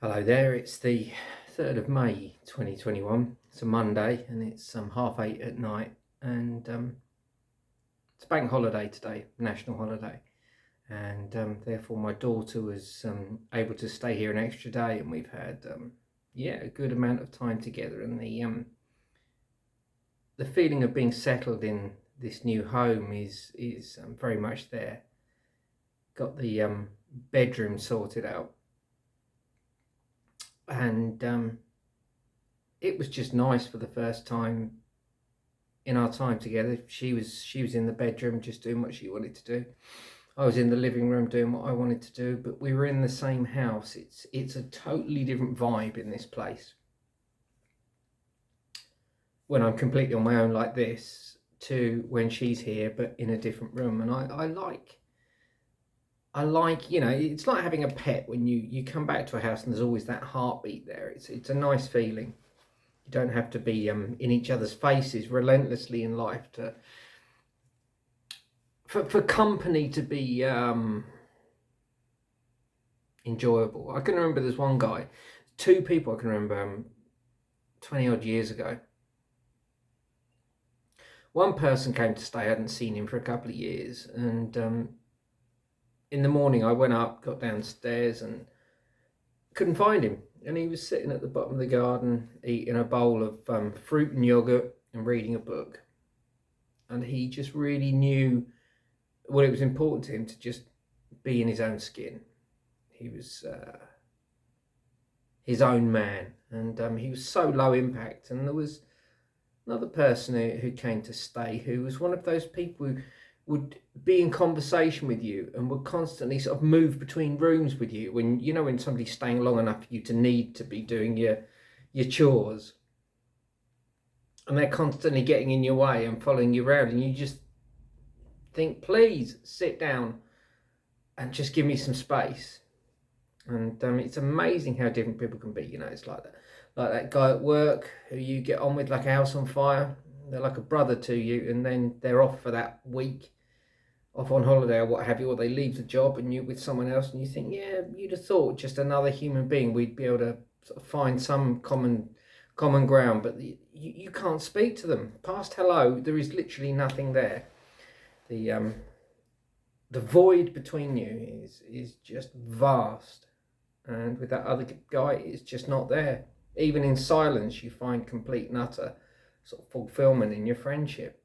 Hello there, it's the 3rd of May 2021. It's a Monday and it's 8:30 at night, and it's a bank holiday today, national holiday, and therefore my daughter was able to stay here an extra day, and we've had a good amount of time together, and the feeling of being settled in this new home is very much there. Got the bedroom sorted out, and it was just nice for the first time in our time together. She was in the bedroom just doing what she wanted to do. I was in the living room doing what I wanted to do, but we were in the same house. It's a totally different vibe in this place when I'm completely on my own like this to when she's here but in a different room. And I like, it's like having a pet. When you come back to a house and there's always that heartbeat there. It's a nice feeling. You don't have to be in each other's faces relentlessly in life for company to be enjoyable. I can remember there's one guy, two people I can remember 20 odd years ago. One person came to stay. I hadn't seen him for a couple of years, and in the morning I went up, got downstairs, and couldn't find him. And he was sitting at the bottom of the garden eating a bowl of fruit and yogurt and reading a book. And he just really knew it was important to him to just be in his own skin. He was his own man, and he was so low impact. And there was another person who came to stay who was one of those people who would be in conversation with you and would constantly sort of move between rooms with you when somebody's staying long enough for you to need to be doing your chores, and they're constantly getting in your way and following you around, and you just think, please sit down and just give me some space. And it's amazing how different people can be. It's like that guy at work who you get on with like a house on fire. They're like a brother to you, and then they're off for that week, off on holiday or what have you, or they leave the job and you're with someone else, and you think, yeah, you'd have thought just another human being, we'd be able to sort of find some common ground, but you can't speak to them. Past hello, there is literally nothing there. The void between you is just vast, and with that other guy, it's just not there. Even in silence, you find complete and utter sort of fulfillment in your friendship.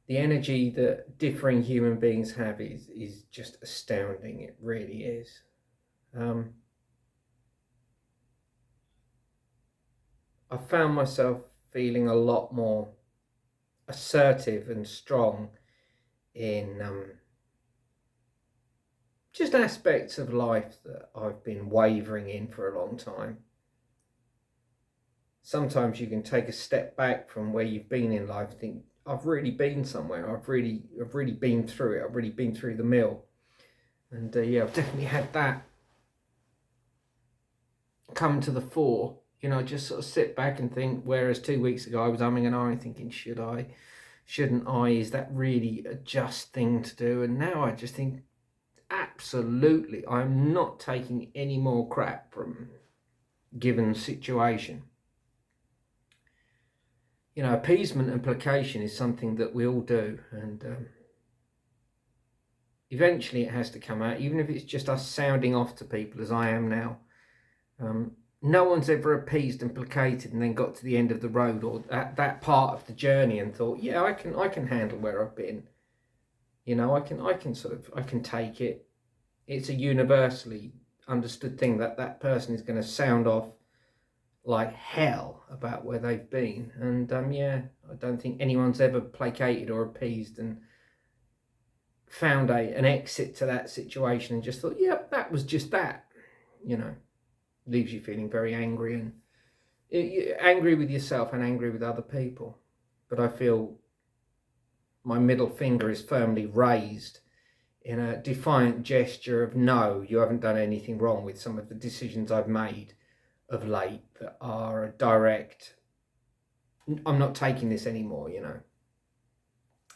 The energy that differing human beings have is just astounding. It really is. I found myself feeling a lot more assertive and strong in just aspects of life that I've been wavering in for a long time. Sometimes you can take a step back from where you've been in life and think, I've really been somewhere. I've really been through it. I've really been through the mill. And I've definitely had that come to the fore. Just sort of sit back and think, whereas 2 weeks ago I was umming and ahhing thinking, should I, shouldn't I, is that really a just thing to do? And now I just think, absolutely, I'm not taking any more crap from given situation. Appeasement and placation is something that we all do, and eventually it has to come out, even if it's just us sounding off to people as I am now. No one's ever appeased and placated and then got to the end of the road or that part of the journey and thought, yeah, I can handle where I've been. I can take it. It's a universally understood thing that person is going to sound off like hell about where they've been. And I don't think anyone's ever placated or appeased and found an exit to that situation and just thought, yep, that was just that. Leaves you feeling very angry, and angry with yourself and angry with other people. But I feel my middle finger is firmly raised in a defiant gesture of, no, you haven't done anything wrong with some of the decisions I've made of late that are a direct, I'm not taking this anymore.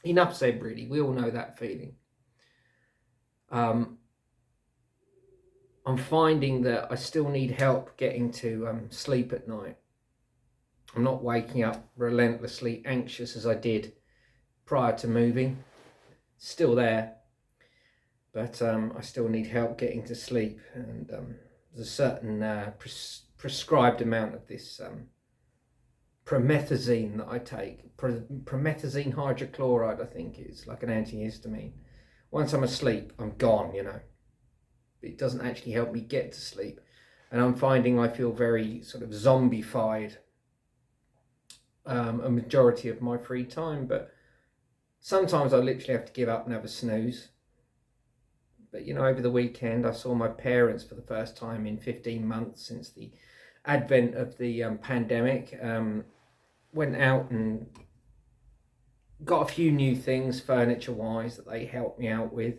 Enough said, really. We all know that feeling. I'm finding that I still need help getting to sleep at night. I'm not waking up relentlessly anxious as I did prior to moving. Still there, but I still need help getting to sleep. And there's a certain prescribed amount of this promethazine that I take. Promethazine hydrochloride, I think, is like an antihistamine. Once I'm asleep, I'm gone, It doesn't actually help me get to sleep. And I'm finding I feel very sort of zombified a majority of my free time. But sometimes I literally have to give up and have a snooze. But, over the weekend, I saw my parents for the first time in 15 months since the advent of the pandemic. Went out and got a few new things furniture-wise that they helped me out with.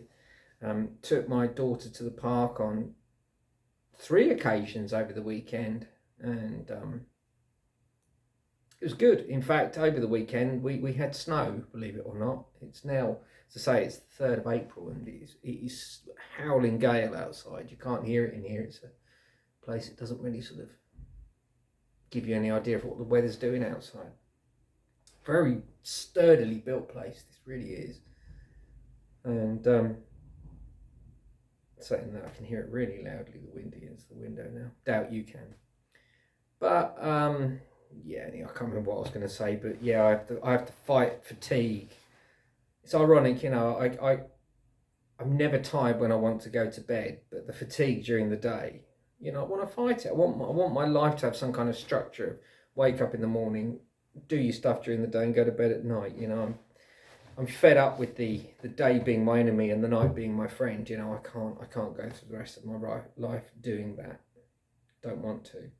Took my daughter to the park on 3 occasions over the weekend, and it was good. In fact, over the weekend we had snow, believe it or not. It's now, to say, it's the 3rd of April, and it is howling gale outside. You can't hear it in here. It's a place that doesn't really sort of give you any idea of what the weather's doing outside. Very sturdily built place, this really is. And saying that, I can hear it really loudly, the wind against the window now. Doubt you can. But yeah, I can't remember what I was going to say, but yeah, I have to fight fatigue. It's ironic, I'm never tired when I want to go to bed, but the fatigue during the day, I want to fight it. I want my life to have some kind of structure. Wake up in the morning, do your stuff during the day, and go to bed at night. I'm fed up with the day being my enemy and the night being my friend. I can't go through the rest of my life doing that. Don't want to.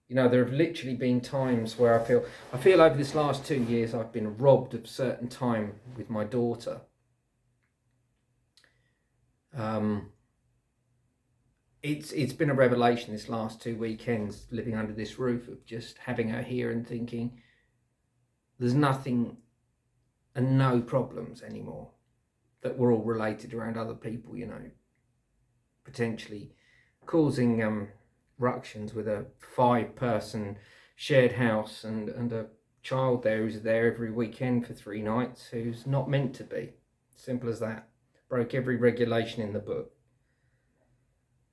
There have literally been times where I feel over this last 2 years I've been robbed of certain time with my daughter. It's been a revelation this last 2 weekends living under this roof, of just having her here and thinking there's nothing and no problems anymore, that we're all related around other people, potentially causing ructions with a 5-person shared house and a child there who's there every weekend for 3 nights who's not meant to be. Simple as that. Broke every regulation in the book.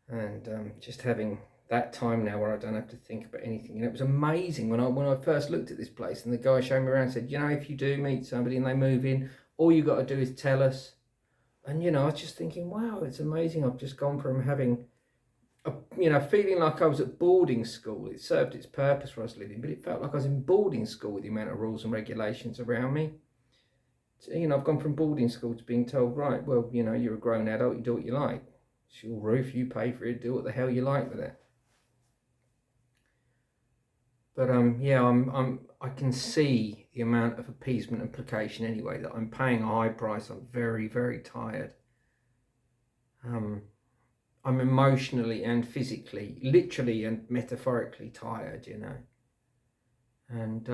And just having that time now where I don't have to think about anything. It was amazing when I first looked at this place, and the guy showed me around and said, if you do meet somebody and they move in, all you got to do is tell us. And I was just thinking, wow, it's amazing. I've just gone from having feeling like I was at boarding school. It served its purpose where I was living, but it felt like I was in boarding school with the amount of rules and regulations around me. So, I've gone from boarding school to being told, right, well, you're a grown adult, you do what you like. It's your roof, you pay for it, do what the hell you like with it. But I can see the amount of appeasement and placation anyway, that I'm paying a high price. I'm very, very tired. I'm emotionally and physically, literally and metaphorically tired, And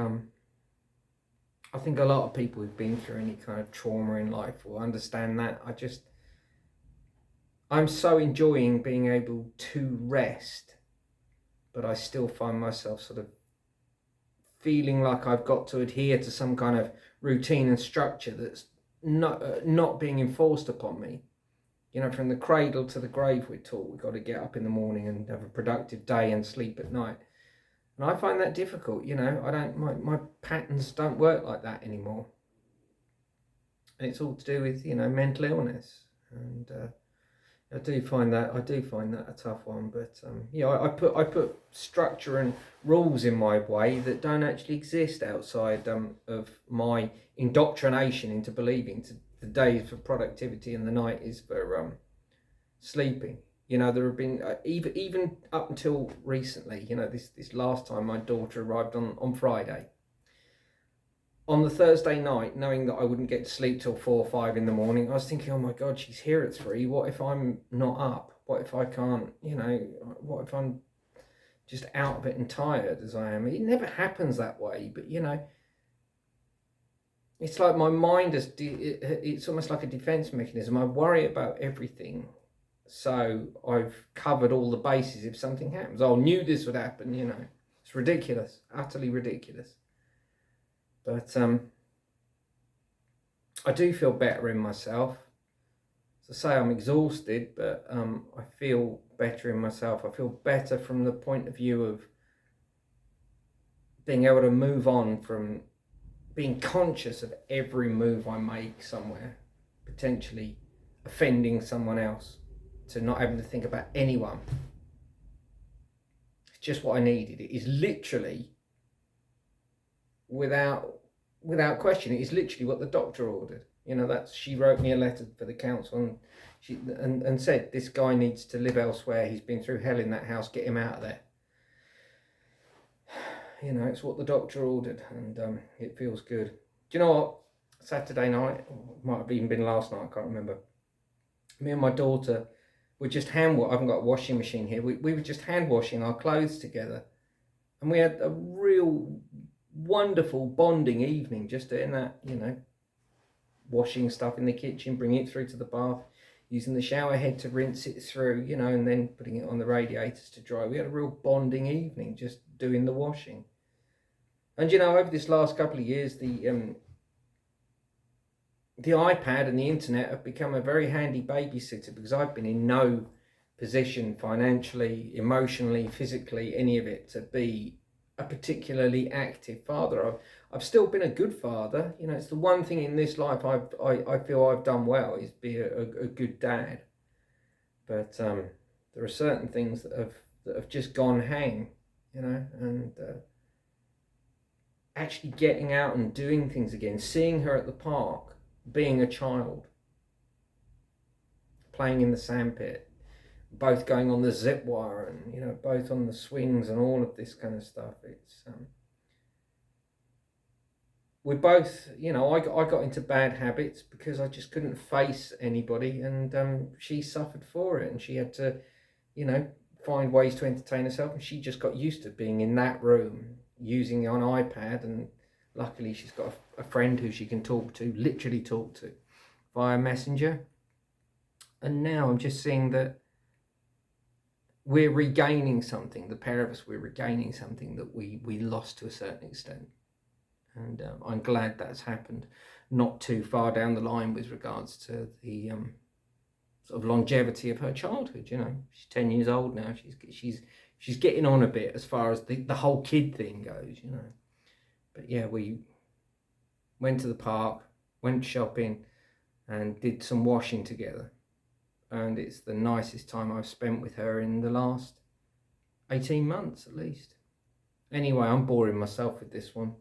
I think a lot of people who've been through any kind of trauma in life will understand that. I'm so enjoying being able to rest, but I still find myself sort of feeling like I've got to adhere to some kind of routine and structure that's not being enforced upon me. From the cradle to the grave, we're taught we've got to get up in the morning and have a productive day and sleep at night. And I find that difficult. My patterns don't work like that anymore. And it's all to do with, mental illness. And I do find that a tough one. But I put structure and rules in my way that don't actually exist outside of my indoctrination into believing the day is for productivity and the night is for sleeping. There have been even up until recently. This last time my daughter arrived on Friday. On the Thursday night, knowing that I wouldn't get to sleep till 4 or 5 in the morning, I was thinking, oh my God, she's here at 3. What if I'm not up? What if I can't, what if I'm just out of it and tired as I am? It never happens that way, but it's like my mind it's almost like a defense mechanism. I worry about everything So I've covered all the bases if something happens. I knew this would happen, you know. It's ridiculous, utterly ridiculous. But I do feel better in myself. As I say, I'm exhausted, but I feel better in myself. I feel better from the point of view of being able to move on from being conscious of every move I make somewhere, potentially offending someone else, to not having to think about anyone. It's just what I needed. It is literally, without question, it is literally what the doctor ordered. You know, she wrote me a letter for the council and said, this guy needs to live elsewhere. He's been through hell in that house. Get him out of there. You know, it's what the doctor ordered, and it feels good. Do you know what? Saturday night, might have even been last night, I can't remember. Me and my daughter were just I haven't got a washing machine here. We were just hand washing our clothes together. And we had a real wonderful bonding evening, just doing that, you know, washing stuff in the kitchen, bringing it through to the bath, using the shower head to rinse it through, you know, and then putting it on the radiators to dry. We had a real bonding evening just doing the washing. And, you know, over this last couple of years, the iPad and the internet have become a very handy babysitter, because I've been in no position financially, emotionally, physically, any of it, to be a particularly active father. I've still been a good father. You know, it's the one thing in this life I feel I've done well, is be a good dad. But there are certain things that have just gone hang, you know, and actually getting out and doing things again, seeing her at the park, being a child, playing in the sandpit, both going on the zip wire, and, you know, both on the swings and all of this kind of stuff. It's we both, you know, I got into bad habits because I just couldn't face anybody, and she suffered for it, and she had to, you know, find ways to entertain herself, and she just got used to being in that room using an iPad, and luckily she's got a friend who she can literally talk to via Messenger. And now I'm just seeing that we're regaining something, the pair of us, we're regaining something that we lost to a certain extent. And I'm glad that's happened not too far down the line with regards to the sort of longevity of her childhood. You know, she's 10 years old now. She's getting on a bit as far as the whole kid thing goes, you know. But yeah, we went to the park, went shopping, and did some washing together. And it's the nicest time I've spent with her in the last 18 months at least. Anyway, I'm boring myself with this one.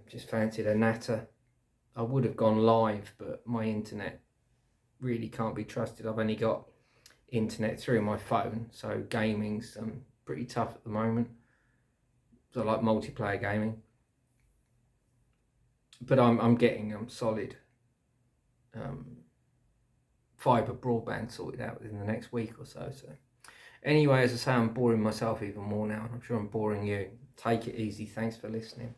Just fancied a natter. I would have gone live, but my internet really can't be trusted. I've only got internet through my phone, so gaming's pretty tough at the moment. So I like multiplayer gaming, but I'm getting solid fibre broadband sorted out within the next week or so. So anyway, as I say, I'm boring myself even more now, and I'm sure I'm boring you. Take it easy. Thanks for listening.